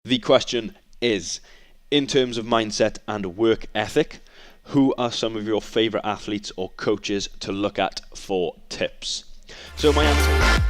The question is, in terms of mindset and work ethic, who are some of your favourite athletes or coaches to look at for tips? So my answer...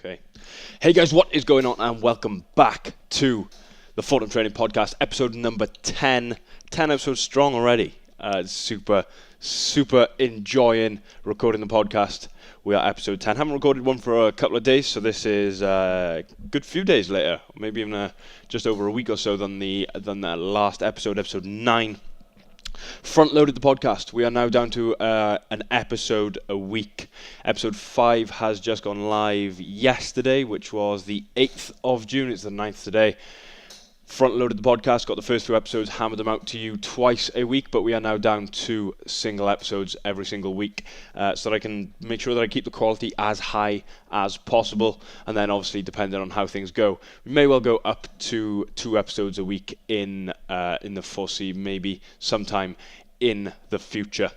Okay. Hey guys, what is going on? And welcome back to the Fortem Training Podcast, episode number 10. 10 episodes strong already. Super enjoying recording the podcast. We are episode 10. Haven't recorded one for a couple of days, so this is a good few days later, maybe even just over a week or so than the last episode 9. Front-loaded the podcast. We are now down to an episode a week. Episode 5 has just gone live yesterday, which was the 8th of June. It's the 9th today. Front-loaded the podcast, got the first 2 episodes, hammered them out to you twice a week, but we are now down to single episodes every single week, so that I can make sure that I keep the quality as high as possible, and then obviously depending on how things go, we may well go up to 2 episodes a week in the foresee, maybe sometime in the future.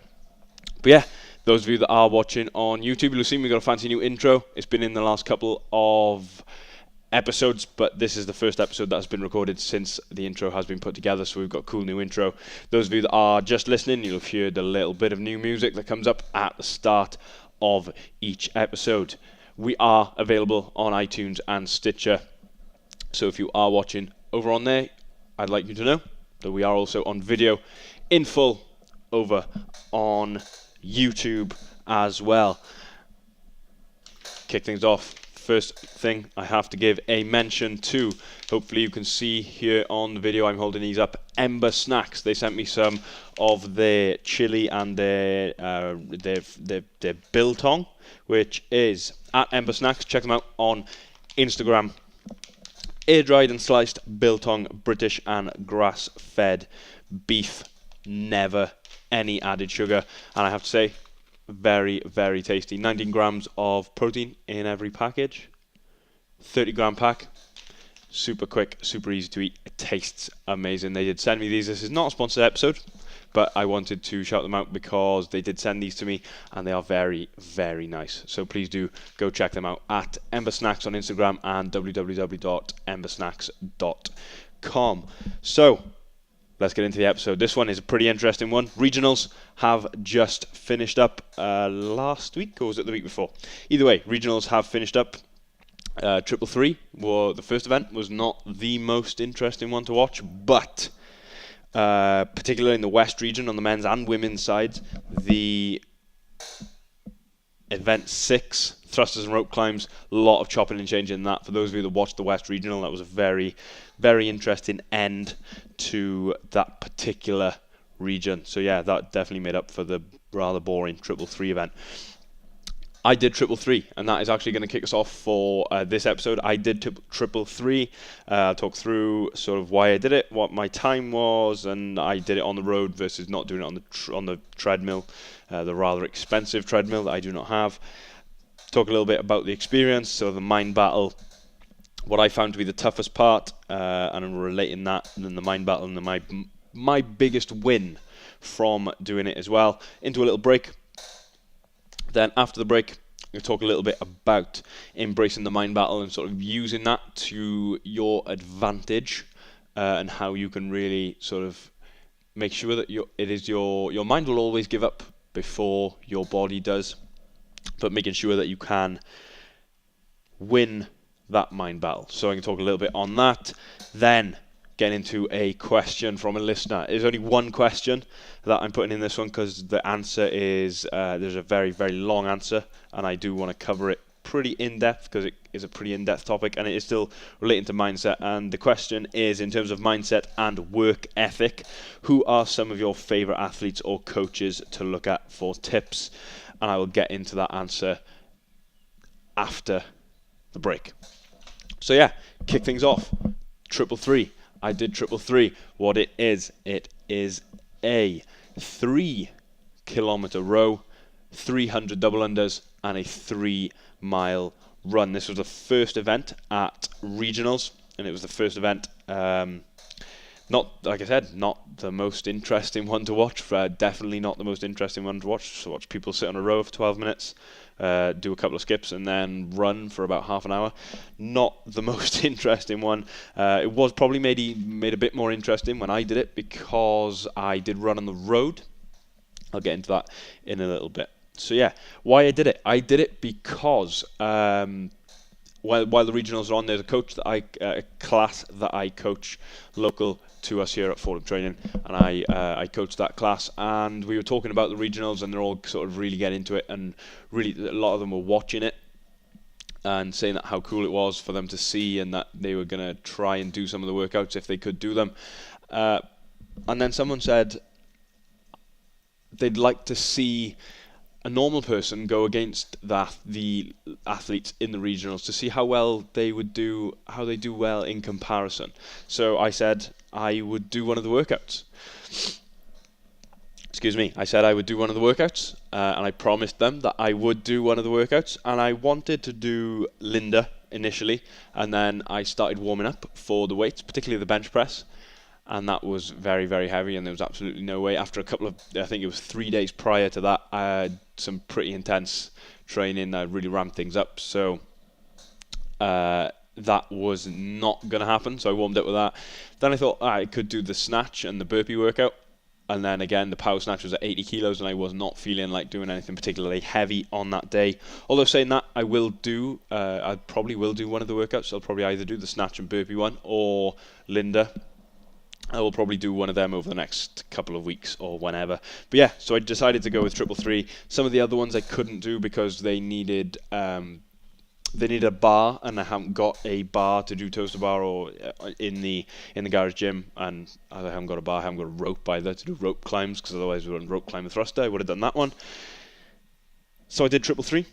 But yeah, those of you that are watching on YouTube, you'll see we've got a fancy new intro. It's been in the last couple of episodes, but this is the first episode that has been recorded since the intro has been put together, so we've got a cool new intro. Those of you that are just listening, you'll have heard a little bit of new music that comes up at the start of each episode. We are available on iTunes and Stitcher, so if you are watching over on there, I'd like you to know that we are also on video in full over on YouTube as well. Kick things off. First thing, I have to give a mention to, hopefully you can see here on the video, I'm holding these up, Ember Snacks. They sent me some of their chili and their biltong, which is at Ember Snacks. Check them out on Instagram. Air-dried and sliced biltong, British and grass-fed beef, never any added sugar. And I have to say, very, very tasty. 19 grams of protein in every package. 30 gram pack. Super quick, super easy to eat. It tastes amazing. They did send me these. This is not a sponsored episode, but I wanted to shout them out because they did send these to me and they are very, very nice. So please do go check them out at Ember Snacks on Instagram and www.embersnacks.com. So let's get into the episode. This one is a pretty interesting one. Regionals have just finished up last week, or was it the week before? Either way, regionals have finished up. 333, the first event, was not the most interesting one to watch, but particularly in the West region on the men's and women's sides, the event 6, thrusters and rope climbs, a lot of chopping and changing in that. For those of you that watched the West regional, that was a very, very interesting end to that particular region. So yeah, that definitely made up for the rather boring 333 event. I did 333, and that is actually going to kick us off for this episode. I did 333. I'll talk through sort of why I did it, what my time was, and I did it on the road versus not doing it on the treadmill, the rather expensive treadmill that I do not have. Talk a little bit about the experience, so the mind battle, what I found to be the toughest part, and I'm relating that, and then the mind battle, and then my biggest win from doing it as well. Into a little break. Then after the break, we'll talk a little bit about embracing the mind battle and sort of using that to your advantage, and how you can really sort of make sure that your mind will always give up before your body does, but making sure that you can win that mind battle. So I can talk a little bit on that. Then get into a question from a listener. There's only one question that I'm putting in this one because the answer is, there's a very, very long answer, and I do want to cover it pretty in-depth because it is a pretty in-depth topic and it is still relating to mindset. And the question is, in terms of mindset and work ethic, who are some of your favorite athletes or coaches to look at for tips? And I will get into that answer after the break. So yeah, kick things off. 333. I did 333. What it is a 3-kilometer row, 300 double unders, and a 3-mile run. This was the first event at regionals, and it was the first event. Not, like I said, not the most interesting one to watch. Definitely not the most interesting one to watch. So watch people sit on a row for 12 minutes, do a couple of skips, and then run for about half an hour. Not the most interesting one. It was probably made a bit more interesting when I did it, because I did run on the road. I'll get into that in a little bit. So yeah, why I did it? I did it because while the regionals are on, there's a class that I coach local to us here at Fortem Training, and I coached that class, and we were talking about the regionals, and they're all sort of really getting into it, and really a lot of them were watching it and saying that how cool it was for them to see, and that they were going to try and do some of the workouts if they could do them. And then someone said they'd like to see a normal person go against the athletes in the regionals to see how well they would do, how they do well in comparison. So I said I would do one of the workouts. Excuse me. I said I would do one of the workouts, and I promised them that I would do one of the workouts. And I wanted to do Linda initially, and then I started warming up for the weights, particularly the bench press. And that was very, very heavy, and there was absolutely no way. After a couple of, I think it was 3 days prior to that, I had some pretty intense training that really ramped things up. So that was not going to happen, so I warmed up with that. Then I thought I could do the snatch and the burpee workout. And then again, the power snatch was at 80 kilos, and I was not feeling like doing anything particularly heavy on that day. Although saying that, I probably will do one of the workouts. I'll probably either do the snatch and burpee one, or Linda. I will probably do one of them over the next couple of weeks or whenever. But yeah, so I decided to go with 333. Some of the other ones I couldn't do because they needed a bar, and I haven't got a bar to do toaster bar or in the garage gym, and I haven't got a bar, I haven't got a rope either to do rope climbs, because otherwise we wouldn't rope climb a thruster. I would have done that one. So I did 333.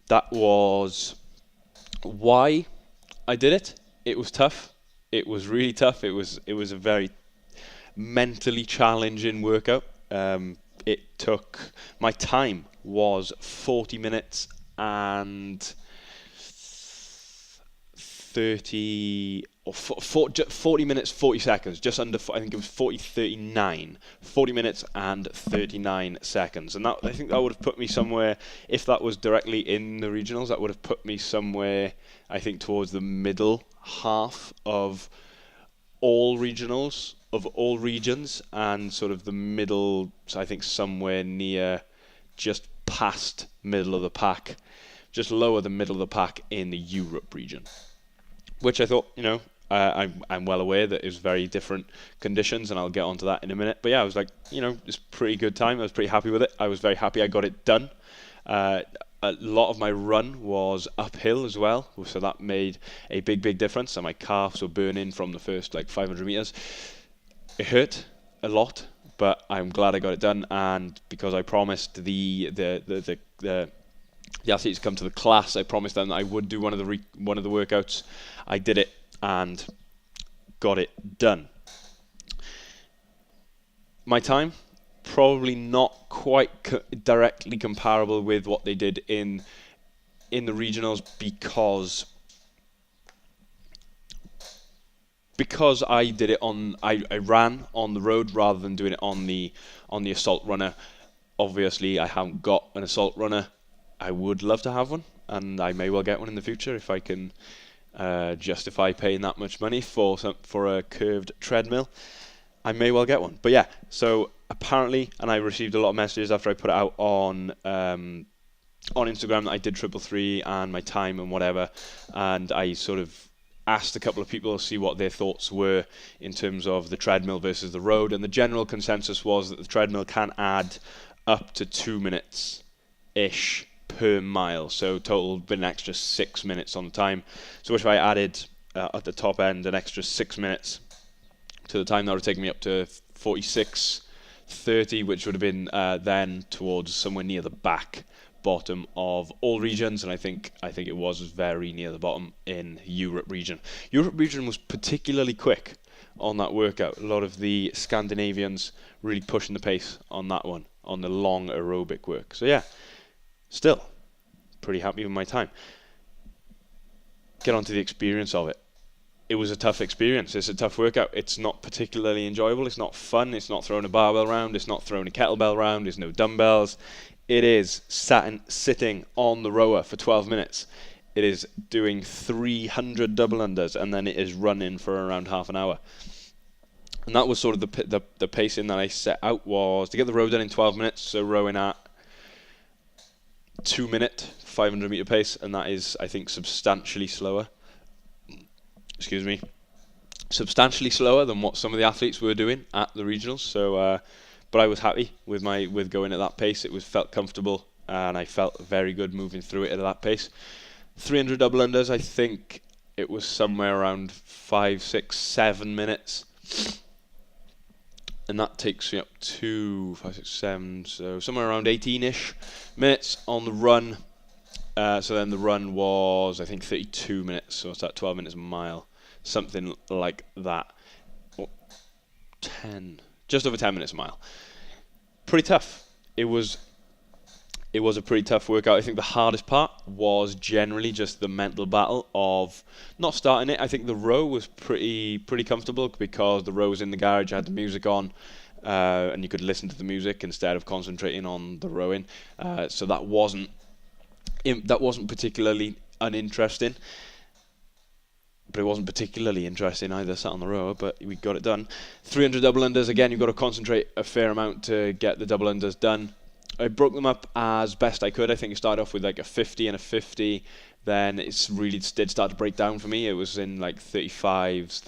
That was why I did it. It was tough. It was really tough. It was a very mentally challenging workout. It took, my time was 40 minutes and 40 minutes 40 seconds, just under, I think it was 40 minutes and 39 seconds, and that, I think that would have put me somewhere, if that was directly in the regionals, that would have put me somewhere, I think, towards the middle half of all regionals, of all regions, and sort of the middle, so I think somewhere near just past middle of the pack, just lower than middle of the pack in the Europe region, which I thought, I'm well aware that it was very different conditions, and I'll get onto that in a minute. But yeah, I was like, it's pretty good time. I was pretty happy with it. I was very happy I got it done. A lot of my run was uphill as well, so that made a big difference. And my calves were burning from the first 500 meters. It hurt a lot, but I'm glad I got it done. And because I promised the athletes come to the class, I promised them that I would do one of the workouts. I did it and got it done. My time, probably not quite directly comparable with what they did in the regionals, because I did it I ran on the road rather than doing it on the assault runner. Obviously, I haven't got an assault runner. I would love to have one, and I may well get one in the future if I can justify paying that much money for a curved treadmill. I may well get one. But yeah, so apparently, and I received a lot of messages after I put it out on Instagram that I did 333 and my time and whatever, and I sort of asked a couple of people to see what their thoughts were in terms of the treadmill versus the road, and the general consensus was that the treadmill can add up to 2 minutes-ish per mile, so total been an extra 6 minutes on the time. So if I added at the top end an extra 6 minutes to the time, that would have taken me up to 46:30, which would have been then towards somewhere near the bottom of all regions, and I think it was very near the bottom in Europe region. Europe region was particularly quick. on that workout. A lot of the Scandinavians really pushing the pace on that one, on the long aerobic work. So yeah, still pretty happy with my time. Get on to the experience of it. It was a tough experience. It's a tough workout. It's not particularly enjoyable. It's not fun. It's not throwing a barbell around. It's not throwing a kettlebell around. There's no dumbbells. It is sitting on the rower for 12 minutes. It is doing 300 double unders, and then it is running for around half an hour. And that was sort of the pacing that I set out, was to get the row done in 12 minutes, so rowing at 2 minute 500 meter pace, and that is, I think, substantially slower than what some of the athletes were doing at the regionals. So but I was happy with going at that pace. It felt comfortable, and I felt very good moving through it at that pace. 300 double unders, I think it was somewhere around 5, 6, 7 minutes, and that takes me up to 5, 6, 7, so somewhere around 18-ish minutes on the run. So then the run was, I think, 32 minutes, so it's at 12 minutes a mile, something like that. Just over 10 minutes a mile. Pretty tough. It was a pretty tough workout. I think the hardest part was generally just the mental battle of not starting it. I think the row was pretty comfortable because the row was in the garage, I had the music on, and you could listen to the music instead of concentrating on the rowing. So that wasn't particularly uninteresting, but it wasn't particularly interesting either, sat on the rower, but we got it done. 300 double unders, again, you've got to concentrate a fair amount to get the double unders done. I broke them up as best I could. I think it started off with like a 50 and a 50, then it really did start to break down for me. It was in like 35s,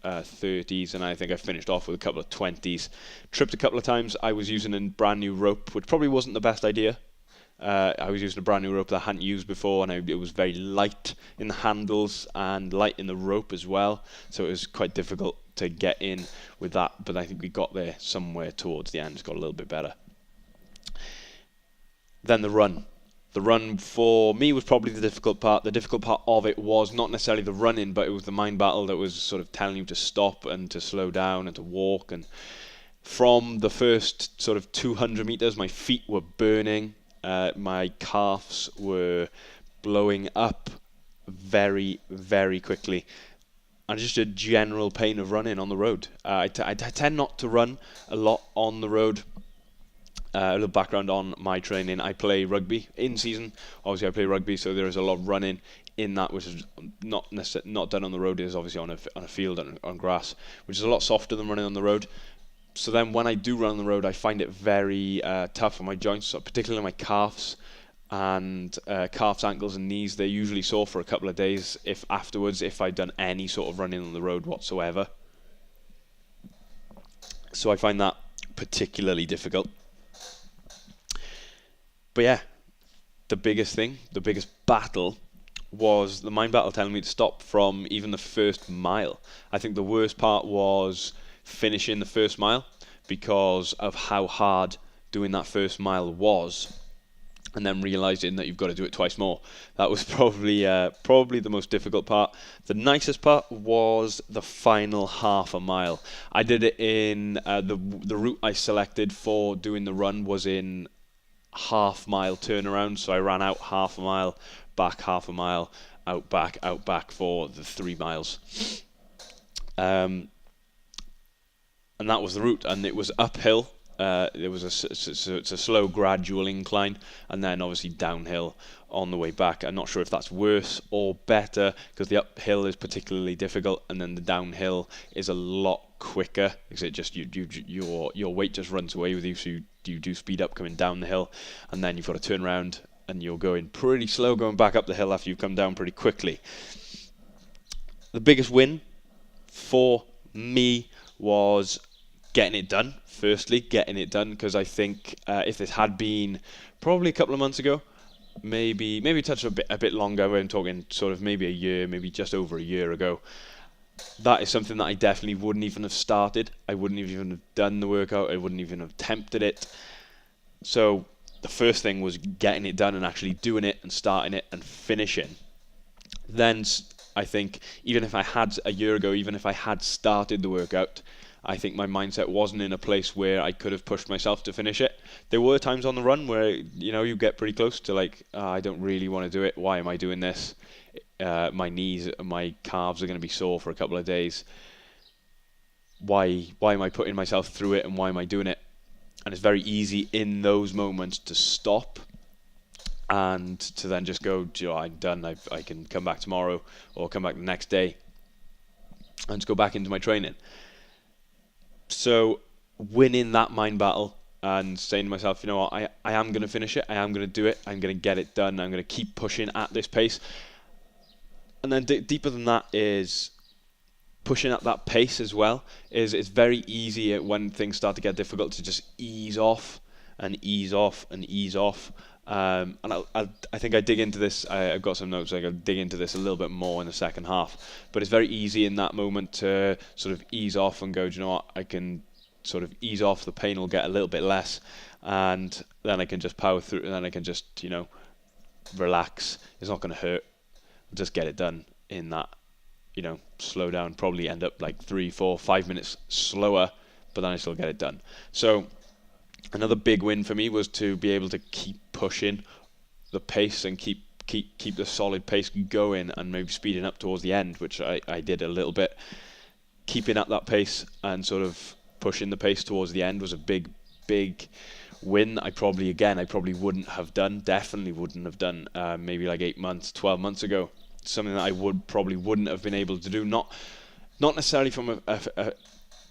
30s, and I think I finished off with a couple of 20s. Tripped a couple of times. I was using a brand new rope, which probably wasn't the best idea. I was using a brand new rope that I hadn't used before, and it was very light in the handles and light in the rope as well, so it was quite difficult to get in with that, but I think we got there somewhere towards the end. It's got a little bit better. Then the run. The run for me was probably the difficult part. The difficult part of it was not necessarily the running, but it was the mind battle that was sort of telling you to stop and to slow down and to walk. And from the first sort of 200 meters, my feet were burning. My calves were blowing up very, very quickly, and just a general pain of running on the road. I tend not to run a lot on the road. A little background on my training: I play rugby in season. Obviously, I play rugby, so there is a lot of running in that, which is not done on the road. It is obviously on a field and on grass, which is a lot softer than running on the road. So then when I do run on the road, I find it very tough on my joints, particularly my calves and calves, ankles and knees. They're usually sore for a couple of days if I've done any sort of running on the road whatsoever. So I find that particularly difficult. But yeah, the biggest battle was the mind battle telling me to stop from even the first mile. I think the worst part was finishing the first mile because of how hard doing that first mile was, and then realizing that you've got to do it twice more. That was probably the most difficult part. The nicest part was the final half a mile. I did it in the route I selected for doing the run was in half-mile turnaround, so I ran out half a mile, back half a mile, out back for the 3 miles. And that was the route, and it was uphill. It's a slow, gradual incline, and then obviously downhill on the way back. I'm not sure if that's worse or better, because the uphill is particularly difficult, and then the downhill is a lot quicker, because it just your weight just runs away with you, so you do speed up coming down the hill, and then you've got to turn around, and you're going pretty slow going back up the hill after you've come down pretty quickly. The biggest win for me was getting it done. Firstly, getting it done, because I think if this had been probably a couple of months ago, maybe touch a bit longer, I'm talking sort of maybe a year, maybe just over a year ago, that is something that I definitely wouldn't even have started. I wouldn't even have done the workout. I wouldn't even have attempted it. So the first thing was getting it done and actually doing it and starting it and finishing. Then I think even if I had a year ago, even if I had started the workout, I think my mindset wasn't in a place where I could have pushed myself to finish it. There were times on the run where, you get pretty close to like, I don't really want to do it. Why am I doing this? My knees, my calves are going to be sore for a couple of days. Why am I putting myself through it, and why am I doing it? And it's very easy in those moments to stop and to then just go, I'm done. I can come back tomorrow or come back the next day and just go back into my training. So winning that mind battle and saying to myself, what, I am going to finish it. I am going to do it. I'm going to get it done. I'm going to keep pushing at this pace. And then deeper than that is pushing at that pace as well. It's very easy when things start to get difficult to just ease off and ease off and ease off. And I think I dig into this. I've got some notes. I'll dig into this a little bit more in the second half. But it's very easy in that moment to sort of ease off and go, do you know what? I can sort of ease off. The pain will get a little bit less, and then I can just power through. And then I can just relax. It's not going to hurt. Just get it done in that. Slow down. Probably end up like 3, 4, 5 minutes slower, but then I still get it done. So another big win for me was to be able to keep pushing the pace and keep the solid pace going, and maybe speeding up towards the end, which I did a little bit. Keeping at that pace and sort of pushing the pace towards the end was a big win. I probably wouldn't have done, definitely wouldn't have done maybe like 8 months, 12 months ago. Something that I wouldn't have been able to do. Not necessarily from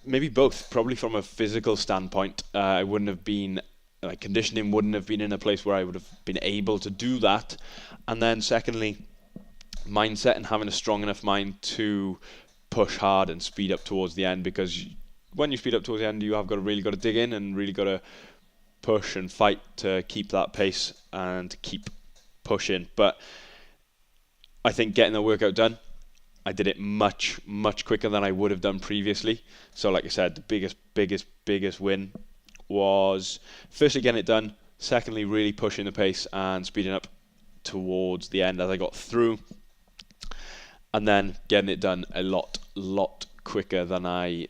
maybe both. Probably from a physical standpoint, I wouldn't have been, like, conditioning wouldn't have been in a place where I would have been able to do that. And then secondly, mindset and having a strong enough mind to push hard and speed up towards the end, because when you speed up towards the end, you have really got to dig in and really got to push and fight to keep that pace and keep pushing. But I think getting the workout done, I did it much quicker than I would have done previously. So like I said, the biggest win was firstly getting it done, secondly really pushing the pace and speeding up towards the end as I got through, and then getting it done a lot quicker than I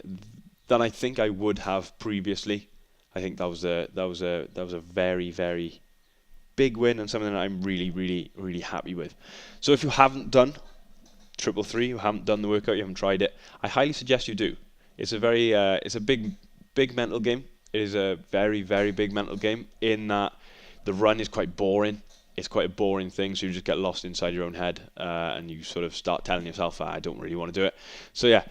think I would have previously. I think that was a very big win, and something that I'm really happy with. So if you haven't done 333, you haven't done the workout, you haven't tried it, I highly suggest you do. It's a very it's a big mental game. It is a very big mental game, in that the run is quite boring. It's quite a boring thing, so you just get lost inside your own head, and you sort of start telling yourself, I don't really want to do it. So yeah,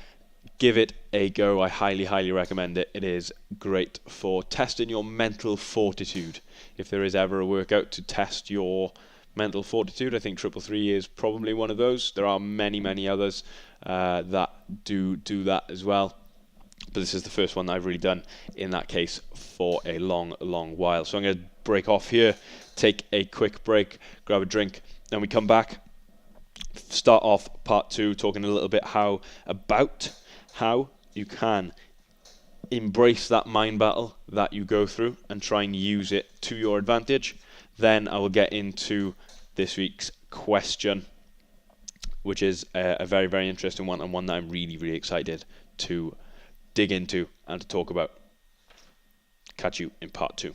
give it a go. I highly recommend it. It is great for testing your mental fortitude. If there is ever a workout to test your mental fortitude, I think 333 is probably one of those. There are many others that do that as well, but this is the first one that I've really done in that case for a long while. So I'm going to break off here, take a quick break, grab a drink, then we come back, start off part 2, talking a little bit about how you can embrace that mind battle that you go through and try and use it to your advantage. Then I will get into this week's question, which is a very interesting one, and one that I'm really excited to dig into and to talk about. Catch you in part 2.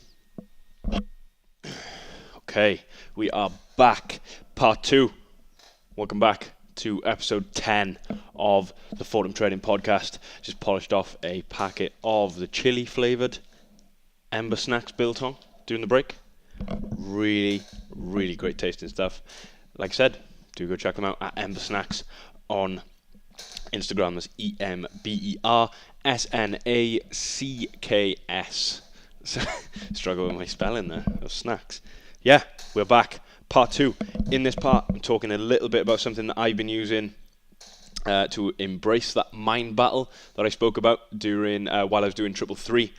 Okay, we are back. Part 2. Welcome back to episode 10 of the Fortem Training Podcast. Just polished off a packet of the chili flavoured Ember Snacks biltong during the break. Really great tasting stuff. Like I said, do go check them out at Ember Snacks on Instagram. That's EMBERSNACKS. Struggle with my spelling there of snacks. Yeah, we're back. Part 2. In this part, I'm talking a little bit about something that I've been using to embrace that mind battle that I spoke about during while I was doing 333,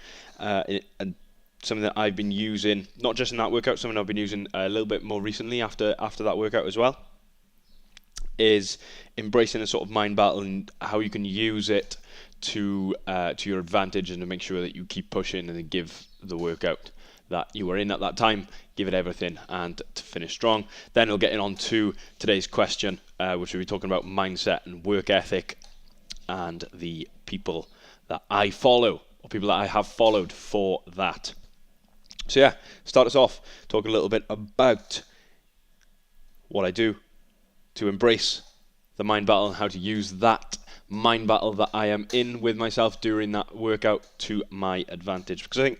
and something that I've been using not just in that workout, something I've been using a little bit more recently after that workout as well. is embracing a sort of mind battle and how you can use it to your advantage, and to make sure that you keep pushing and then give the workout that you were in at that time, give it everything, and to finish strong. Then we'll get on to today's question, which we'll be talking about mindset and work ethic and the people that I follow, or people that I have followed for that. So yeah, start us off, talk a little bit about what I do to embrace the mind battle and how to use that mind battle that I am in with myself during that workout to my advantage. Because I think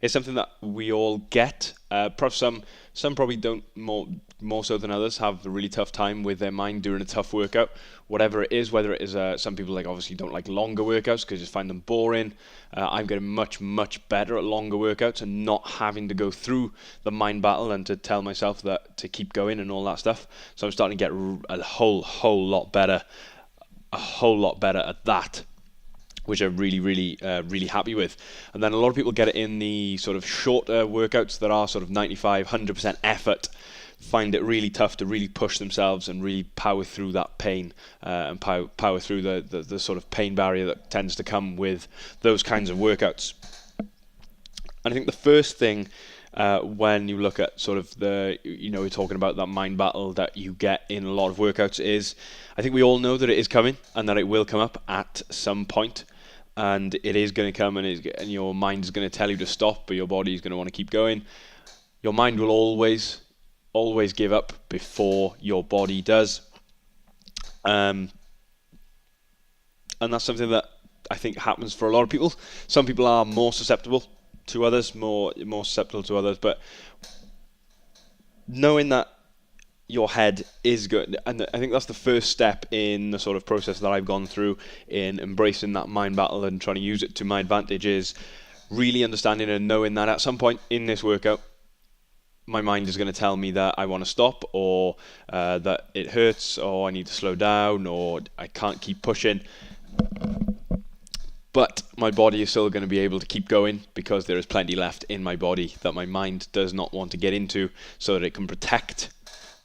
it's something that we all get. Perhaps some probably don't, more so than others, have a really tough time with their mind during a tough workout. Whatever it is, whether it is some people obviously don't like longer workouts because just find them boring. I'm getting much better at longer workouts and not having to go through the mind battle and to tell myself that to keep going and all that stuff. So I'm starting to get a whole lot better at that, which I'm really happy with. And then a lot of people get it in the sort of shorter workouts that are sort of 95-100% effort, find it really tough to really push themselves and really power through that pain, and power through the sort of pain barrier that tends to come with those kinds of workouts. And I think the first thing, when you look at sort of we're talking about that mind battle that you get in a lot of workouts, is I think we all know that it is coming and that it will come up at some point. And it is going to come, and your mind is going to tell you to stop, but your body is going to want to keep going. Your mind will always give up before your body does. And that's something that I think happens for a lot of people. Some people are more susceptible to others, more susceptible to others, but knowing that your head is good, and I think that's the first step in the sort of process that I've gone through in embracing that mind battle and trying to use it to my advantage, is really understanding and knowing that at some point in this workout, my mind is going to tell me that I want to stop, or that it hurts, or I need to slow down, or I can't keep pushing. But my body is still going to be able to keep going because there is plenty left in my body that my mind does not want to get into, so that it can protect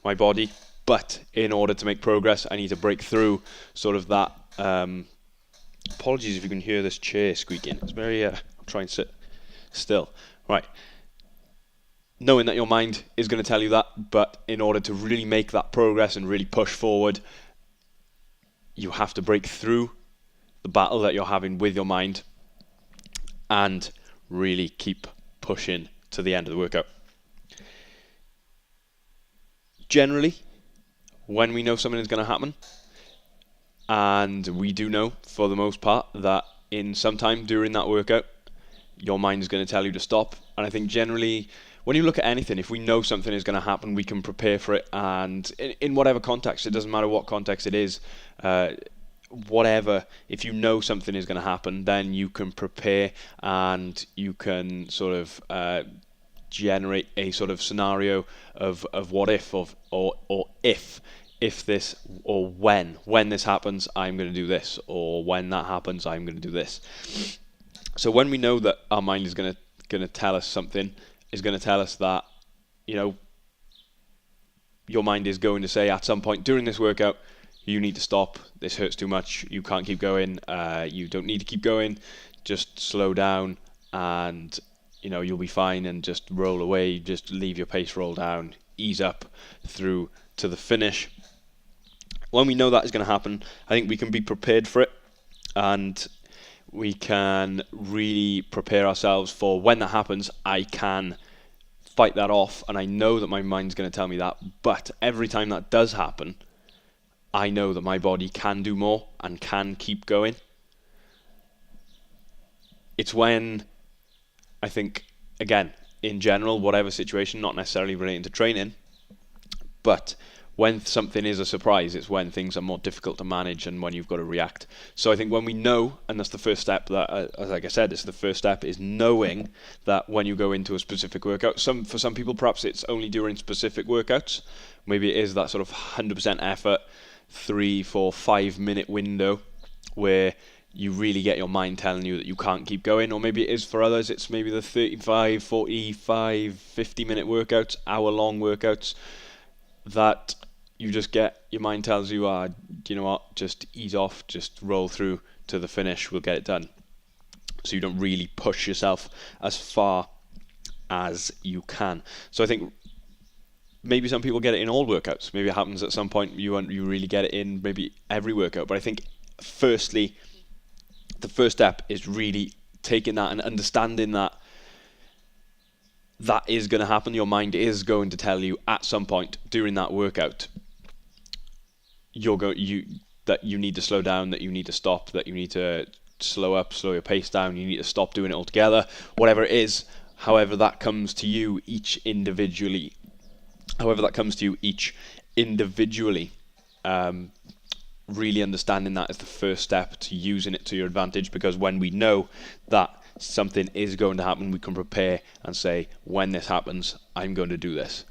my body. But in order to make progress, I need to break through sort of that. Apologies if you can hear this chair squeaking. It's very. I'll try and sit still. Right. Knowing that your mind is going to tell you that, but in order to really make that progress and really push forward, you have to break through the battle that you're having with your mind and really keep pushing to the end of the workout. Generally, when we know something is going to happen, and we do know for the most part that in some time during that workout, your mind is going to tell you to stop. And I think generally, when you look at anything, if we know something is going to happen, we can prepare for it. And in whatever context, it doesn't matter what context it is, whatever, if you know something is going to happen, then you can prepare and you can sort of generate a sort of scenario of what if, or if this, or when this happens, I'm going to do this, or when that happens, I'm going to do this. So when we know that our mind is going to tell us something, is going to tell us that, your mind is going to say at some point during this workout, you need to stop, this hurts too much, you can't keep going, you don't need to keep going, just slow down, and you'll be fine, and just roll away, just leave your pace roll down, ease up through to the finish. When we know that is going to happen, I think we can be prepared for it, and we can really prepare ourselves for when that happens. I can fight that off, and I know that my mind's going to tell me that, but every time that does happen, I know that my body can do more and can keep going. It's when, I think, again, in general, whatever situation, not necessarily relating to training, but when something is a surprise, it's when things are more difficult to manage and when you've got to react. So I think when we know, and that's the first step, that, like I said, it's the first step, is knowing that when you go into a specific workout, for some people, perhaps it's only during specific workouts. Maybe it is that sort of 100% effort, 3, 4, 5 minute window where you really get your mind telling you that you can't keep going. Or maybe it is for others, it's maybe the 35, 45, 50 minute workouts, hour long workouts, that you just get, your mind tells you, you know what, just ease off, just roll through to the finish, we'll get it done. So you don't really push yourself as far as you can. So I think maybe some people get it in all workouts. Maybe it happens at some point, you really get it in maybe every workout. But I think firstly, the first step is really taking that and understanding that is going to happen. Your mind is going to tell you at some point during that workout that you need to slow down, that you need to stop, that you need to slow your pace down, you need to stop doing it altogether, whatever it is, however that comes to you each individually. Really understanding that is the first step to using it to your advantage, because when we know that something is going to happen, we can prepare and say, when this happens, I'm going to do this.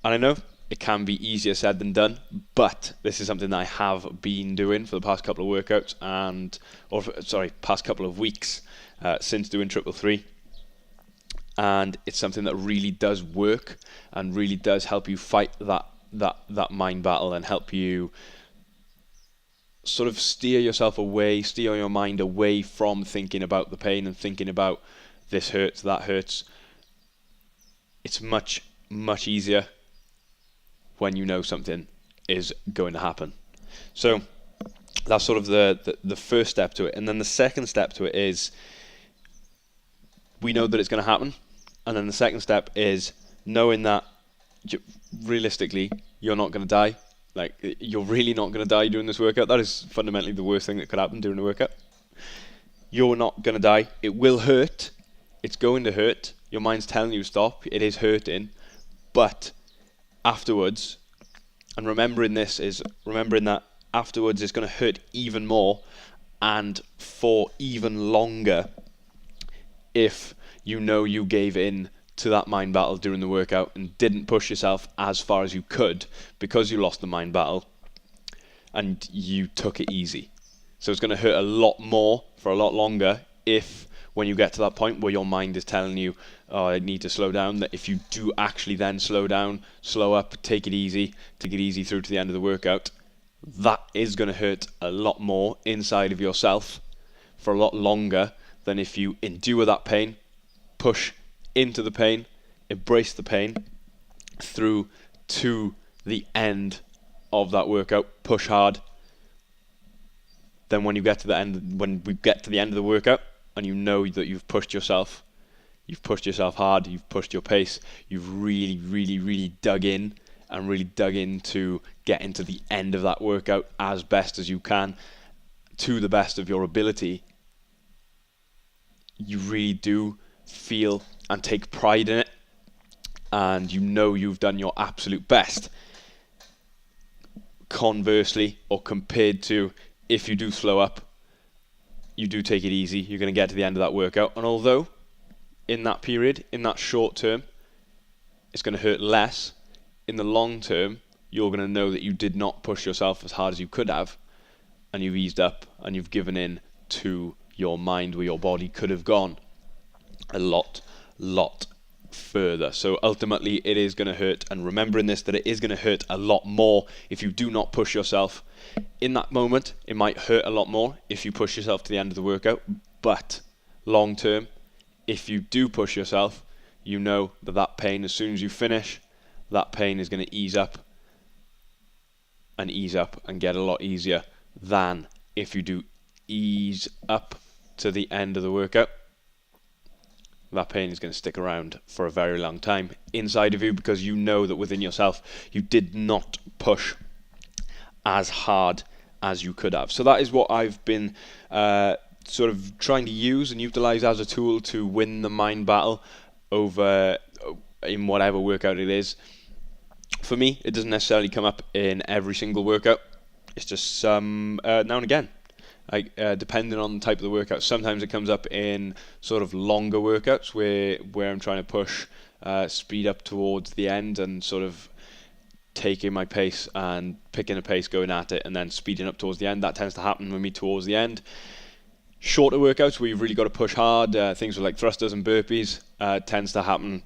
And I know it can be easier said than done, but this is something that I have been doing for the past couple of workouts past couple of weeks since doing 333. And it's something that really does work and really does help you fight that mind battle and help you sort of steer your mind away from thinking about the pain and thinking about this hurts, that hurts. It's much, much easier when you know something is going to happen. So that's sort of the first step to it. And then the second step to it is, we know that it's going to happen. And then the second step is knowing that realistically, you're not going to die. Like, you're really not going to die doing this workout. That is fundamentally the worst thing that could happen during a workout. You're not going to die. It will hurt. It's going to hurt. Your mind's telling you stop. It is hurting. But afterwards, and remembering that afterwards it's going to hurt even more and for even longer if you know you gave in to that mind battle during the workout and didn't push yourself as far as you could because you lost the mind battle and you took it easy. So it's going to hurt a lot more for a lot longer if, when you get to that point where your mind is telling you, oh, I need to slow down, that if you do actually then slow down, slow up, take it easy through to the end of the workout, that is going to hurt a lot more inside of yourself for a lot longer than if you endure that pain, push into the pain, embrace the pain through to the end of that workout, push hard. Then when we get to the end of the workout and you know that you've pushed yourself hard, you've pushed your pace, you've really, really, really dug in to get into the end of that workout as best as you can, to the best of your ability, you really do feel and take pride in it, and you know you've done your absolute best. Conversely, or compared to, if you do slow up, you do take it easy, you're going to get to the end of that workout, and although in that period, in that short term, it's going to hurt less, in the long term, you're going to know that you did not push yourself as hard as you could have, and you've eased up and you've given in to your mind where your body could have gone a lot further. So ultimately it is going to hurt, and remembering this, that it is going to hurt a lot more if you do not push yourself. In that moment it might hurt a lot more if you push yourself to the end of the workout, but long term, if you do push yourself, you know that pain, as soon as you finish, that pain is going to ease up and get a lot easier than if you do ease up to the end of the workout. That pain is going to stick around for a very long time inside of you, because you know that within yourself you did not push as hard as you could have. So that is what I've been sort of trying to use and utilize as a tool to win the mind battle over in whatever workout it is. For me, it doesn't necessarily come up in every single workout. It's just some now and again. Depending on the type of the workout. Sometimes it comes up in sort of longer workouts where I'm trying to push speed up towards the end and sort of taking my pace and picking a pace, going at it, and then speeding up towards the end. That tends to happen with me towards the end. Shorter workouts where you've really got to push hard, things like thrusters and burpees, tends to happen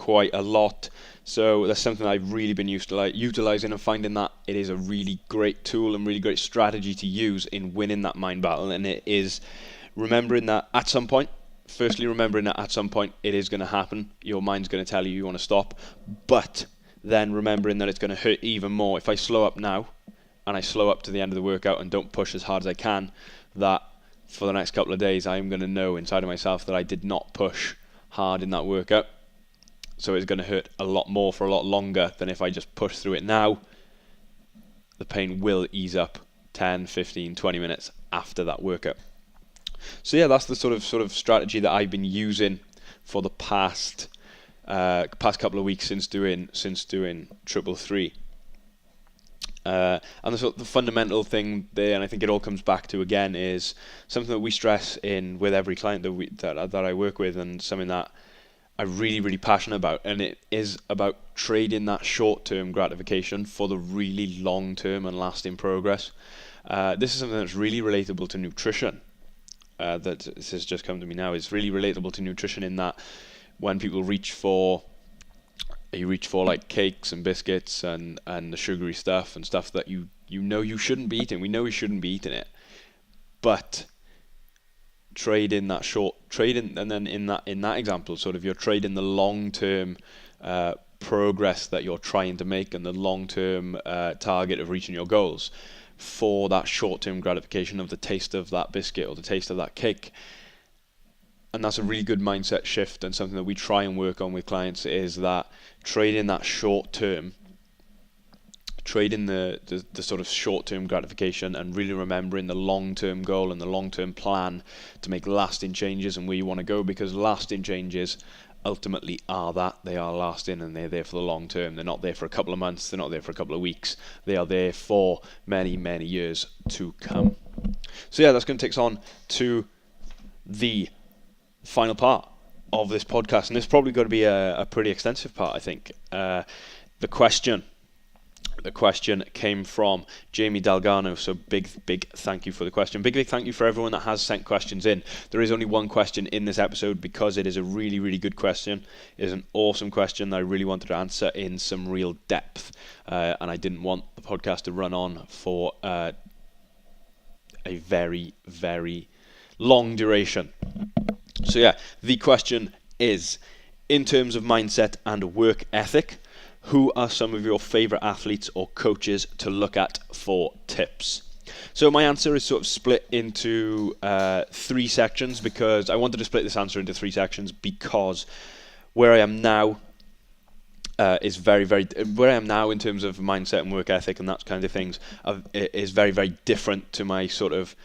quite a lot. So that's something I've really been utilizing and finding that it is a really great tool and really great strategy to use in winning that mind battle. And it is remembering that at some point, it is going to happen. Your mind's going to tell you want to stop, but then remembering that it's going to hurt even more. If I slow up now and I slow up to the end of the workout and don't push as hard as I can, that for the next couple of days I am going to know inside of myself that I did not push hard in that workout. So it's going to hurt a lot more for a lot longer than if I just push through it now. The pain will ease up 10, 15, 20 minutes after that workout. So yeah, that's the sort of strategy that I've been using for the past couple of weeks since doing 333. And the fundamental thing there, and I think it all comes back to again, is something that we stress in with every client that I work with, and something that I'm really, really passionate about, and it is about trading that short-term gratification for the really long-term and lasting progress. This is something that's really relatable to nutrition. That this has just come to me now. It's really relatable to nutrition in that when people reach for like cakes and biscuits and the sugary stuff and stuff that you know you shouldn't be eating. We know we shouldn't be eating it, but trading, and then in that example, sort of you're trading the long-term progress that you're trying to make and the long-term target of reaching your goals for that short-term gratification of the taste of that biscuit or the taste of that cake. And that's a really good mindset shift, and something that we try and work on with clients is that trading that short-term, trading the sort of short-term gratification and really remembering the long-term goal and the long-term plan to make lasting changes and where you want to go, because lasting changes ultimately are that. They are lasting and they're there for the long term. They're not there for a couple of months, they're not there for a couple of weeks. They are there for many, many years to come. So yeah, that's going to take us on to the final part of this podcast, and this is probably going to be a pretty extensive part, I think. The question came from Jamie Dalgano, so big thank you for the question. Big thank you for everyone that has sent questions in. There is only one question in this episode because it is a really, really good question. It is an awesome question that I really wanted to answer in some real depth, and I didn't want the podcast to run on for a very, very long duration. So yeah, the question is, in terms of mindset and work ethic, who are some of your favorite athletes or coaches to look at for tips? So my answer is sort of split into 3 sections, because I wanted to split this answer into 3 sections because where I am now is very, very, where I am now in terms of mindset and work ethic and that kind of things is very, very different to my sort of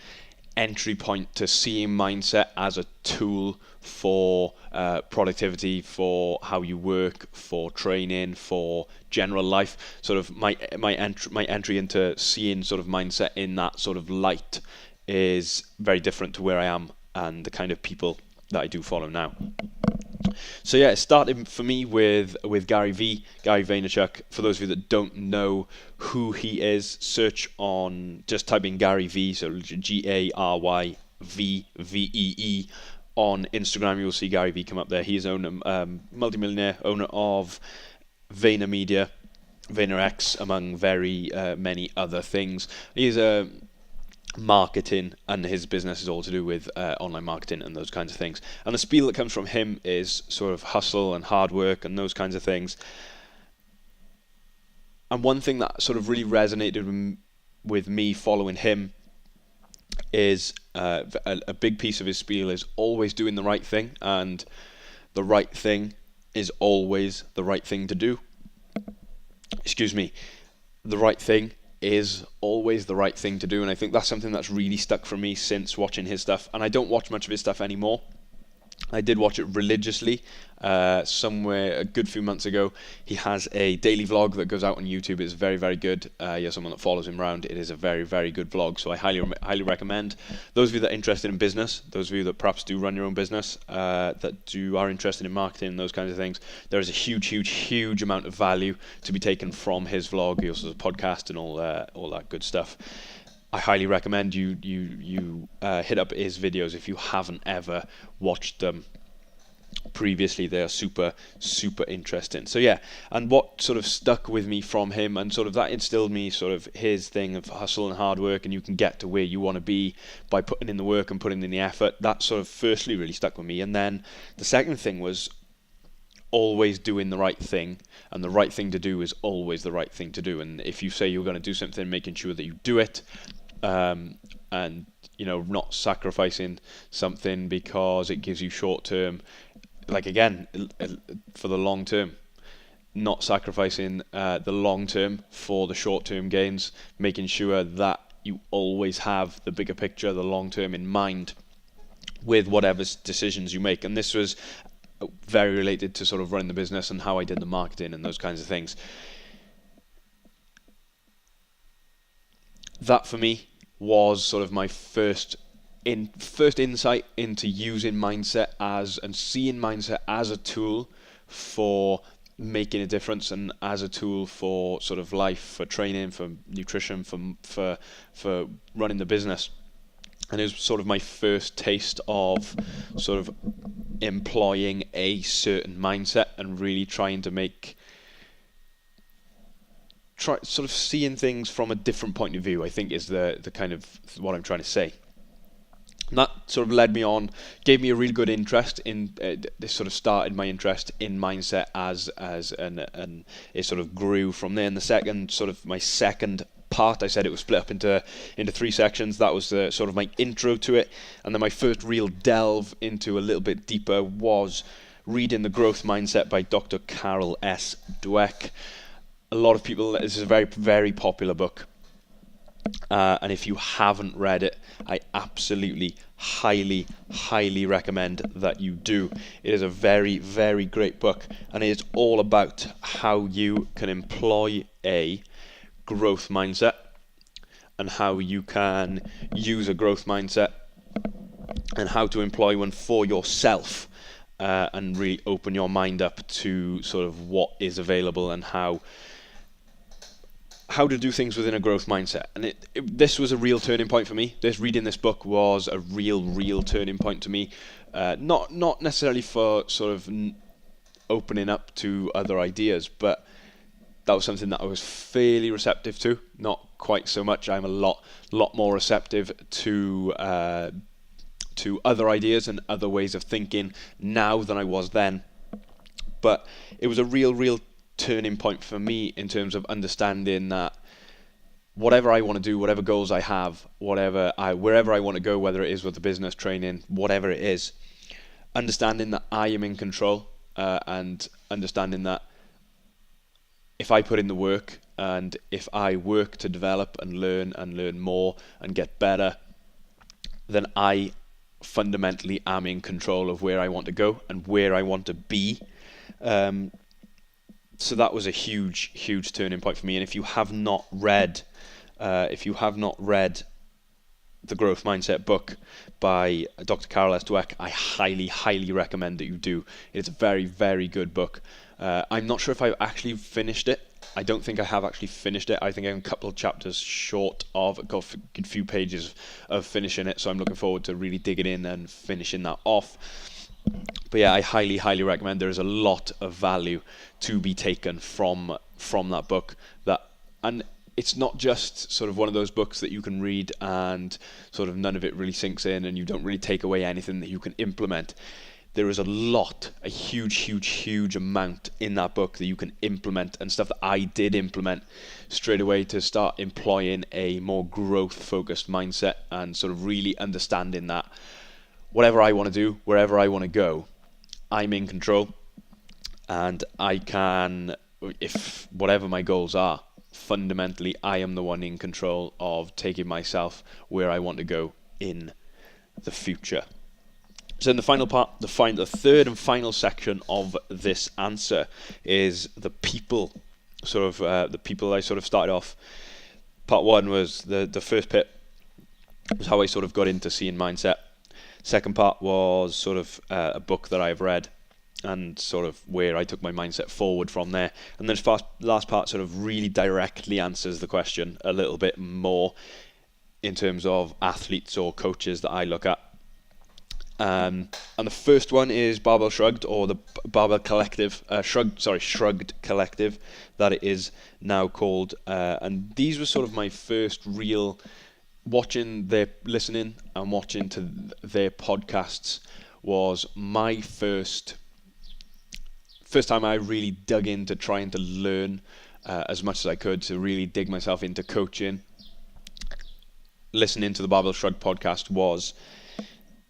entry point to seeing mindset as a tool for productivity, for how you work, for training, for general life. Sort of my entry into seeing sort of mindset in that sort of light is very different to where I am and the kind of people that I do follow now. So yeah, it started for me with Gary Vaynerchuk. For those of you that don't know who he is, search on, just type in Gary V, so GaryVee on Instagram. You'll see Gary V come up there. He's multimillionaire, owner of VaynerMedia, VaynerX, among very many other things. He's a marketing, and his business is all to do with online marketing and those kinds of things. And the spiel that comes from him is sort of hustle and hard work and those kinds of things. And one thing that sort of really resonated with me following him is a big piece of his spiel is always doing the right thing, and the right thing is always the right thing to do. The right thing is always the right thing to do, and I think that's something that's really stuck for me since watching his stuff. And I don't watch much of his stuff anymore. I did watch it religiously somewhere a good few months ago. He has a daily vlog that goes out on YouTube. It's very, very good. You have someone that follows him around. It is a very, very good vlog, so I highly recommend. Those of you that are interested in business, those of you that perhaps do run your own business, are interested in marketing and those kinds of things, there is a huge amount of value to be taken from his vlog. He also has a podcast and all that good stuff. I highly recommend you hit up his videos if you haven't ever watched them previously, they are super, super interesting. So yeah, and what sort of stuck with me from him, and sort of that instilled me sort of his thing of hustle and hard work, and you can get to where you want to be by putting in the work and putting in the effort. That sort of firstly really stuck with me. And then the second thing was always doing the right thing, and the right thing to do is always the right thing to do. And if you say you're going to do something, making sure that you do it, and not sacrificing something because it gives you short term, like again, for the long term, not sacrificing the long term for the short term gains, making sure that you always have the bigger picture, the long term in mind with whatever decisions you make. And this was very related to sort of running the business and how I did the marketing and those kinds of things. That for me was sort of my first insight into using mindset and seeing mindset as a tool for making a difference, and as a tool for sort of life, for training, for nutrition, for running the business. And it was sort of my first taste of sort of employing a certain mindset and really trying to sort of seeing things from a different point of view, I think is the kind of what I'm trying to say. And that sort of led me on, gave me a really good interest in this. Sort of started my interest in mindset and it sort of grew from there. And my second part, I said it was split up into 3 sections. That was the sort of my intro to it, and then my first real delve into a little bit deeper was reading The Growth Mindset by Dr. Carol S. Dweck. A lot of people, this is a very, very popular book. And if you haven't read it, I absolutely, highly, highly recommend that you do. It is a very, very great book, and it is all about how you can employ a growth mindset and how you can use a growth mindset and how to employ one for yourself, and really open your mind up to sort of what is available and how to do things within a growth mindset. And this was a real turning point for me. Reading this book was a real turning point to me. Not necessarily for sort of opening up to other ideas, but that was something that I was fairly receptive to. Not quite so much. I'm a lot more receptive to other ideas and other ways of thinking now than I was then. But it was a real turning point for me in terms of understanding that whatever I want to do, whatever goals I have, wherever I want to go, whether it is with the business, training, whatever it is, understanding that I am in control, and understanding that if I put in the work and if I work to develop and learn more and get better, then I fundamentally am in control of where I want to go and where I want to be. So that was a huge turning point for me. And if you have not read The Growth Mindset book by Dr. Carol S. Dweck, I highly recommend that you do. It's a very, very good book. I'm not sure if I've actually finished it. I don't think I have actually finished it. I think I'm a couple of chapters short of, got a few pages of finishing it. So I'm looking forward to really digging in and finishing that off. But yeah, I highly recommend. There is a lot of value to be taken from that book. And it's not just sort of one of those books that you can read and sort of none of it really sinks in and you don't really take away anything that you can implement. There is a huge amount in that book that you can implement, and stuff that I did implement straight away to start employing a more growth-focused mindset and sort of really understanding that whatever I want to do, wherever I want to go, I'm in control, and I can, if whatever my goals are, fundamentally I am the one in control of taking myself where I want to go in the future. So in the final part, the third and final section of this answer is the people, the people I sort of started off. Part 1 was the first bit, was how I sort of got into seeing mindset. Second part was sort of a book that I've read and sort of where I took my mindset forward from there. And then the last part sort of really directly answers the question a little bit more in terms of athletes or coaches that I look at. And the first one is Barbell Shrugged, or the Barbell Collective, Shrugged Collective, that it is now called. And these were sort of my first real listening and watching to their podcasts was my first time I really dug into trying to learn as much as I could to really dig myself into coaching. Listening to the Barbell Shrugged podcast was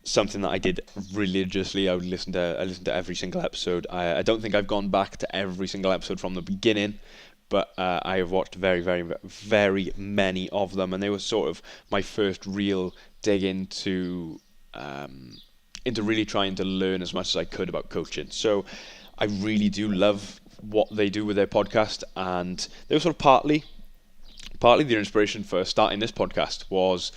something that I did religiously. I listened to every single episode. I don't think I've gone back to every single episode from the beginning, but I have watched very, very, very many of them, and they were sort of my first real dig into really trying to learn as much as I could about coaching. So I really do love what they do with their podcast, and they were sort of partly their inspiration for starting this podcast was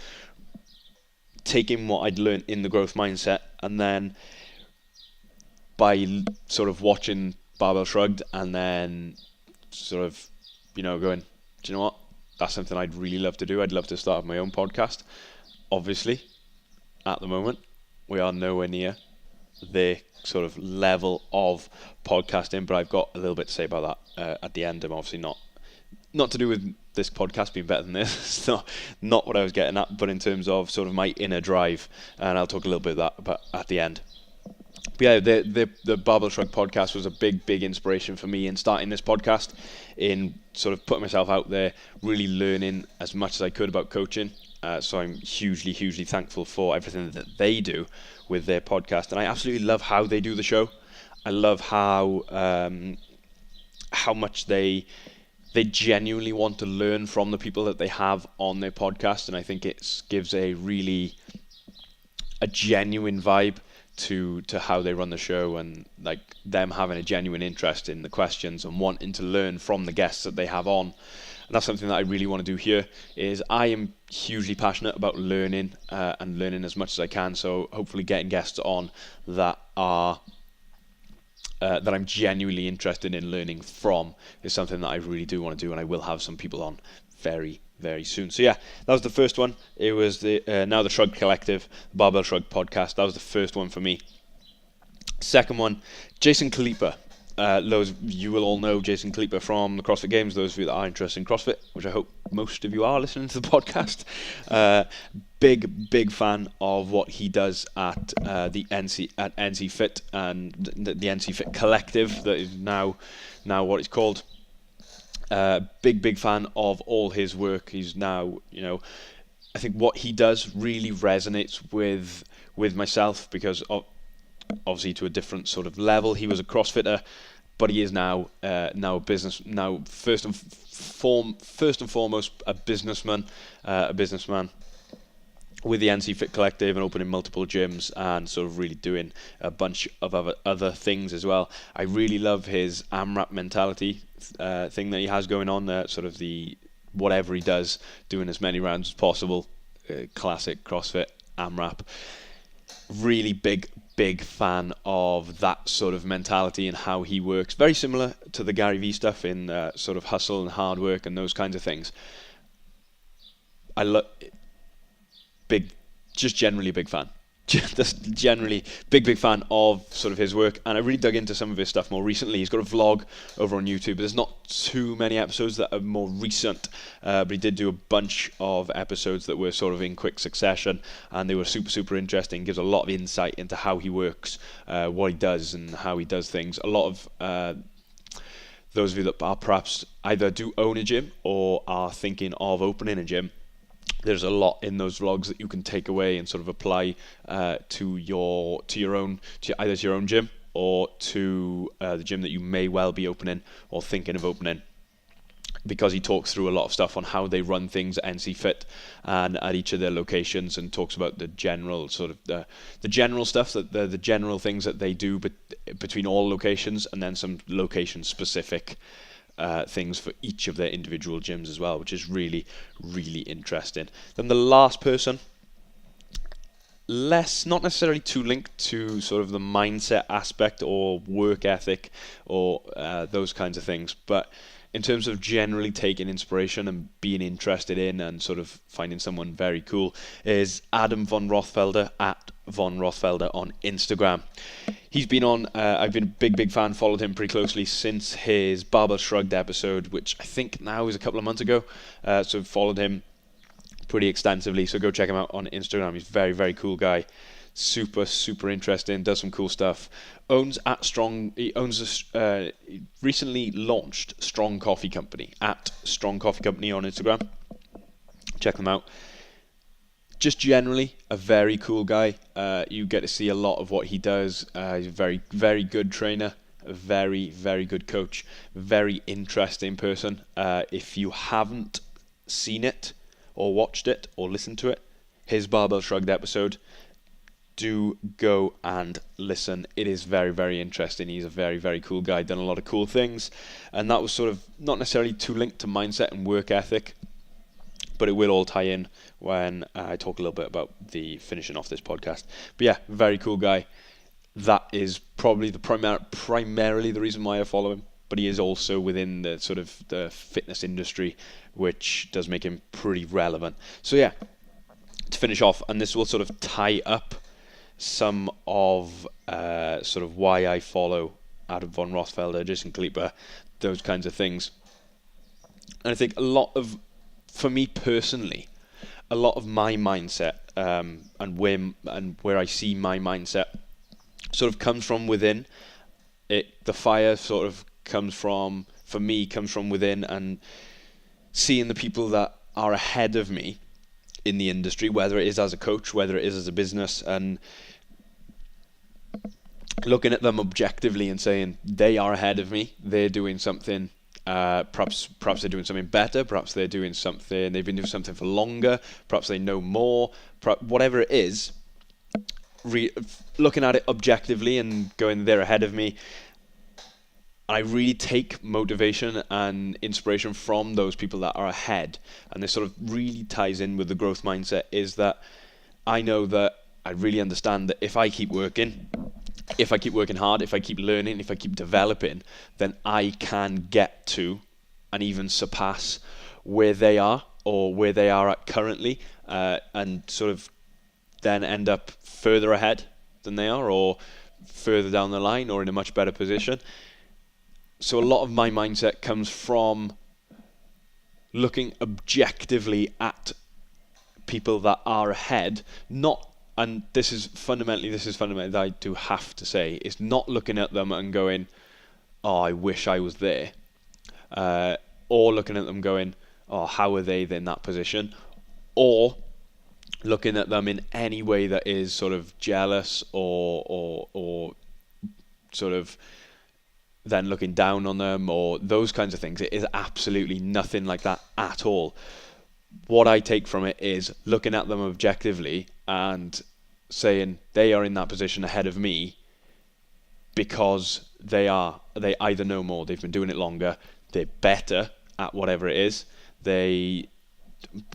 taking what I'd learned in the growth mindset, and then by sort of watching Barbell Shrugged, and then sort of, going, do you know what? That's something I'd really love to do. I'd love to start my own podcast. Obviously, at the moment, we are nowhere near their sort of level of podcasting, but I've got a little bit to say about that at the end. I'm obviously not to do with this podcast being better than this. It's not what I was getting at, but in terms of sort of my inner drive, and I'll talk a little bit about that at the end. But yeah, the Barbell Shrug podcast was a big inspiration for me in starting this podcast, in sort of putting myself out there, really learning as much as I could about coaching. So I'm hugely thankful for everything that they do with their podcast, and I absolutely love how they do the show. I love how much they genuinely want to learn from the people that they have on their podcast, and I think it gives a genuine vibe to how they run the show, and like them having a genuine interest in the questions and wanting to learn from the guests that they have on. And that's something that I really want to do here. Is I am hugely passionate about learning and learning as much as I can. So hopefully getting guests on that are that I'm genuinely interested in learning from is something that I really do want to do, and I will have some people on very soon. So yeah, that was the first one. It was the now the Shrug Collective, the Barbell Shrug podcast. That was the first one for me. Second one, Jason Kalipa. You will all know Jason Kalipa from the CrossFit Games, those of you that are interested in CrossFit, which I hope most of you are listening to the podcast. Big fan of what he does at the NC Fit and the NC Fit Collective, that is now what it's called. Big fan of all his work. He's now, I think what he does really resonates with myself, because obviously to a different sort of level. He was a CrossFitter, but he is now a business. Now first and foremost a businessman with the NC Fit Collective, and opening multiple gyms and sort of really doing a bunch of other things as well. I really love his AMRAP mentality thing that he has going on there. Sort of the whatever he does, doing as many rounds as possible. Classic CrossFit AMRAP. Really big fan of that sort of mentality and how he works. Very similar to the Gary Vee stuff in sort of hustle and hard work and those kinds of things. I love generally a big fan. Just generally big fan of sort of his work, and I really dug into some of his stuff more recently. He's got a vlog over on YouTube, but there's not too many episodes that are more recent, but he did do a bunch of episodes that were sort of in quick succession, and they were super interesting. Gives a lot of insight into how he works, what he does and how he does things. A lot of those of you that are perhaps either do own a gym or are thinking of opening a gym, there's a lot in those vlogs that you can take away and sort of apply to your own gym, or to the gym that you may well be opening or thinking of opening, because he talks through a lot of stuff on how they run things at NC Fit and at each of their locations, and talks about the general sort of the general stuff, that the general things that they do between all locations, and then some location specific things for each of their individual gyms as well, which is really interesting. Then the last person, not necessarily too linked to sort of the mindset aspect or work ethic or those kinds of things, but in terms of generally taking inspiration and being interested in and sort of finding someone very cool, is Adam von Rothfelder at Von Rothfelder on Instagram. He's been on, I've been a big fan, followed him pretty closely since his Barbell Shrugged episode, which I think now is a couple of months ago. So followed him pretty extensively, so go check him out on Instagram. He's a very cool guy, super interesting, does some cool stuff. He owns a recently launched Strong Coffee Company at Strong Coffee Company on Instagram. Check them out. Just generally a very cool guy. You get to see a lot of what he does. He's a very good trainer, a very good coach, very interesting person. If you haven't seen it or watched it or listened to it, his Barbell Shrugged episode, do go and listen. It is very interesting. He's a very cool guy, done a lot of cool things, and that was sort of not necessarily too linked to mindset and work ethic, but it will all tie in when I talk a little bit about the finishing off this podcast. But yeah, very cool guy. That is probably primarily the reason why I follow him, but he is also within the sort of the fitness industry, which does make him pretty relevant. So yeah, to finish off, and this will sort of tie up some of sort of why I follow Adam von Rothfelder, Jason Kalipa, those kinds of things. And I think for me personally, a lot of my mindset and where I see my mindset sort of comes from within. The fire sort of comes from within, and seeing the people that are ahead of me in the industry, whether it is as a coach, whether it is as a business, and looking at them objectively and saying they are ahead of me, they're doing something, perhaps they're doing something better, perhaps they've been doing something for longer, perhaps they know more, whatever it is, looking at it objectively and going, they're ahead of me. I really take motivation and inspiration from those people that are ahead, and this sort of really ties in with the growth mindset, is that I know that I really understand that if I keep working hard, if I keep learning, if I keep developing, then I can get to and even surpass where they are or where they are at currently, and sort of then end up further ahead than they are, or further down the line, or in a much better position. So a lot of my mindset comes from looking objectively at people that are ahead, and this is fundamentally that I do have to say, it's not looking at them and going, oh, I wish I was there, or looking at them going, oh, how are they in that position, or looking at them in any way that is sort of jealous or sort of then looking down on them, or those kinds of things. It is absolutely nothing like that at all. What I take from it is looking at them objectively and saying they are in that position ahead of me because they either know more, they've been doing it longer, they're better at whatever it is, they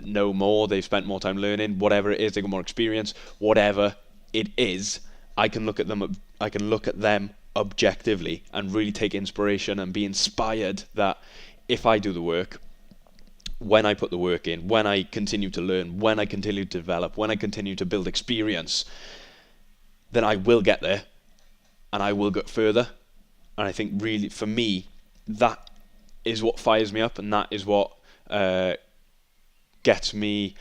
know more, they've spent more time learning, whatever it is, they got more experience, whatever it is, I can look at them objectively and really take inspiration and be inspired that if I do the work, when I put the work in, when I continue to learn, when I continue to develop, when I continue to build experience, then I will get there and I will get further. And I think really for me, that is what fires me up, and that is what gets me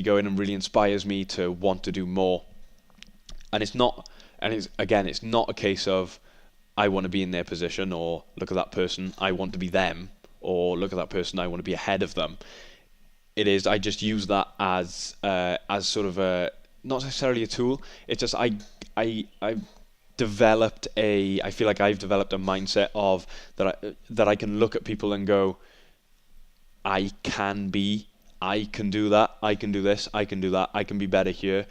going and really inspires me to want to do more. And it's not a case of I want to be in their position, or look at that person, I want to be them, or look at that person, I want to be ahead of them. It is, I just use that as sort of a, not necessarily a tool. It's just I feel like I've developed a mindset of that I can look at people and go, I can do that, I can do this, I can do that, I can be better here.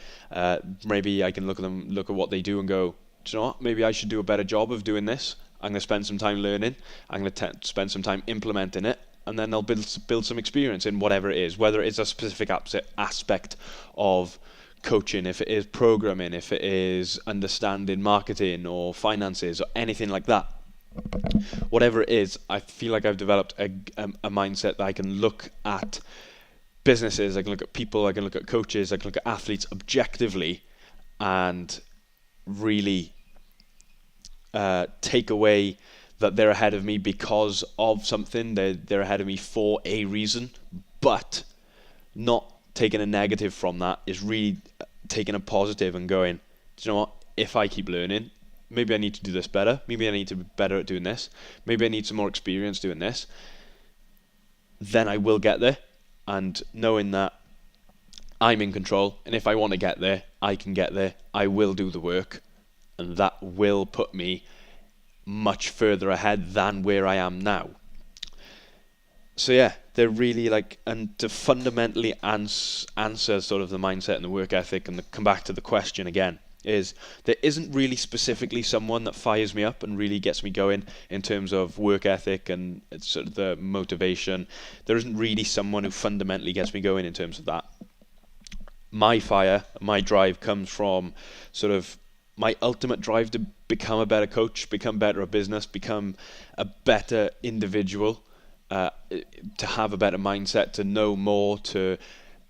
Maybe I can look at what they do and go, do you know what, maybe I should do a better job of doing this. I'm going to spend some time learning, I'm going to spend some time implementing it, and then I'll build some experience in whatever it is, whether it's a specific aspect of coaching, if it is programming, if it is understanding marketing or finances or anything like that. whatever it is, I feel like I've developed a mindset that I can look at businesses, I can look at people, I can look at coaches, I can look at athletes objectively and really take away that they're ahead of me because of something, they're ahead of me for a reason, but not taking a negative from that, is really taking a positive and going, do you know what, if I keep learning, maybe I need to do this better, maybe I need to be better at doing this, maybe I need some more experience doing this, then I will get there. And knowing that I'm in control, and if I want to get there, I can get there, I will do the work, and that will put me much further ahead than where I am now. So yeah, they're really and to fundamentally answer sort of the mindset and the work ethic, and come back to the question again, is there isn't really specifically someone that fires me up and really gets me going in terms of work ethic and sort of the motivation. There isn't really someone who fundamentally gets me going in terms of that. My fire, my drive comes from sort of my ultimate drive to become a better coach, become better at business, become a better individual, to have a better mindset, to know more, to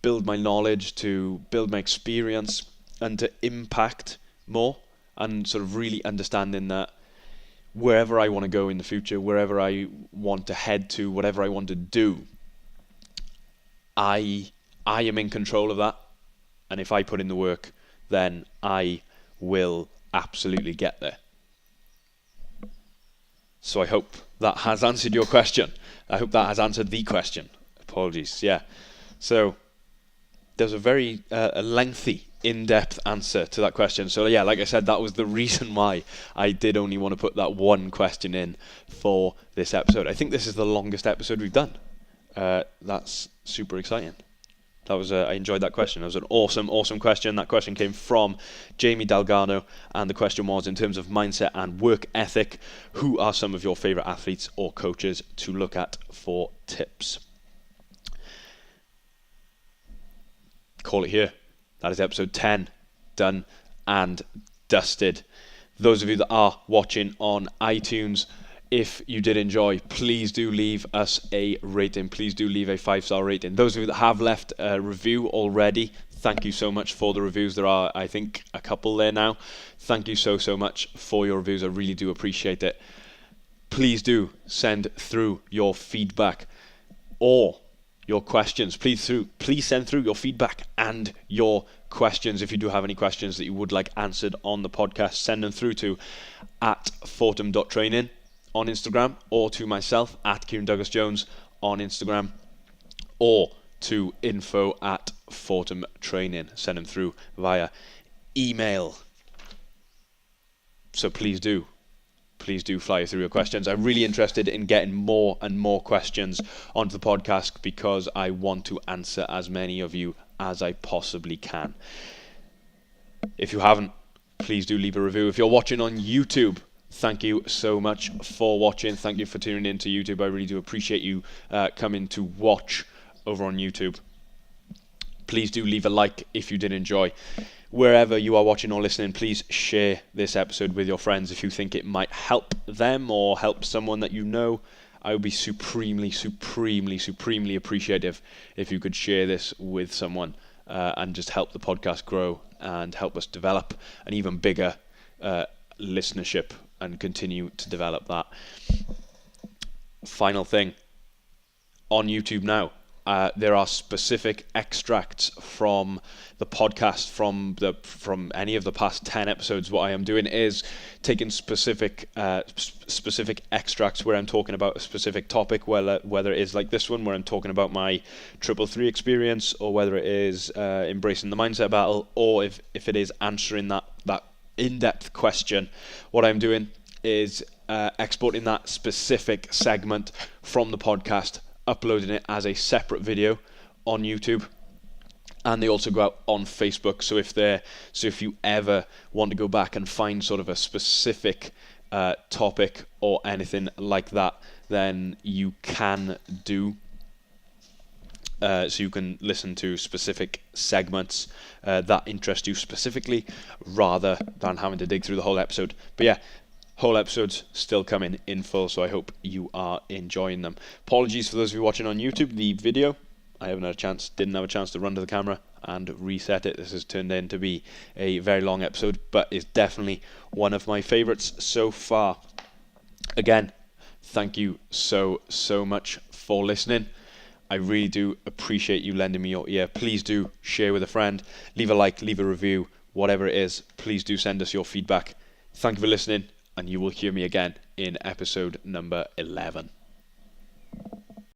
build my knowledge, to build my experience, and to impact more, and sort of really understanding that wherever I want to go in the future, wherever I want to head to, whatever I want to do, I am in control of that. And if I put in the work, then I will absolutely get there. So I hope that has answered your question. I hope that has answered the question. Apologies. Yeah. So there's a very lengthy, in-depth answer to that question. So yeah, like I said, that was the reason why I did only want to put that one question in for this episode. I think this is the longest episode we've done. That's super exciting. That was I enjoyed that question. It was an awesome question. That question came from Jamie Delgado, and the question was, in terms of mindset and work ethic, who are some of your favorite athletes or coaches to look at for tips? Call it here. That is episode 10, done and dusted. Those of you that are watching on iTunes, if you did enjoy, please do leave us a rating. Please do leave a 5-star rating. Those of you that have left a review already, thank you so much for the reviews. There are, I think, a couple there now. Thank you so much for your reviews. I really do appreciate it. Please do send through your feedback or your questions. Please send through your feedback and your questions. If you do have any questions that you would like answered on the podcast, send them through to @fortem.training on Instagram, or to myself @Kieran Douglas Jones on Instagram, or to info@Fortem Training. Send them through via email. So please do fly through your questions. I'm really interested in getting more and more questions onto the podcast because I want to answer as many of you as I possibly can. If you haven't, please do leave a review. If you're watching on YouTube, thank you so much for watching. Thank you for tuning in to YouTube. I really do appreciate you coming to watch over on YouTube. Please do leave a like if you did enjoy. Wherever you are watching or listening, please share this episode with your friends if you think it might help them or help someone that you know. I would be supremely appreciative if you could share this with someone and just help the podcast grow and help us develop an even bigger listenership and continue to develop that. Final thing, on YouTube now, there are specific extracts from the podcast from any of the past 10 episodes. What I am doing is taking specific extracts where I'm talking about a specific topic, whether it is like this one where I'm talking about my 333 experience, or whether it is embracing the mindset battle, or if it is answering that in-depth question. What I'm doing is exporting that specific segment from the podcast, uploading it as a separate video on YouTube, and they also go out on Facebook. So if you ever want to go back and find sort of a specific topic or anything like that, then you can do. So you can listen to specific segments that interest you specifically, rather than having to dig through the whole episode. But yeah, whole episodes still coming in full, so I hope you are enjoying them. Apologies for those of you watching on YouTube, the video, I didn't have a chance to run to the camera and reset it. This has turned in to be a very long episode, but it's definitely one of my favorites so far. Again, thank you so much for listening. I really do appreciate you lending me your ear. Please do share with a friend, leave a like, leave a review, whatever it is. Please do send us your feedback. Thank you for listening, and you will hear me again in episode number 11.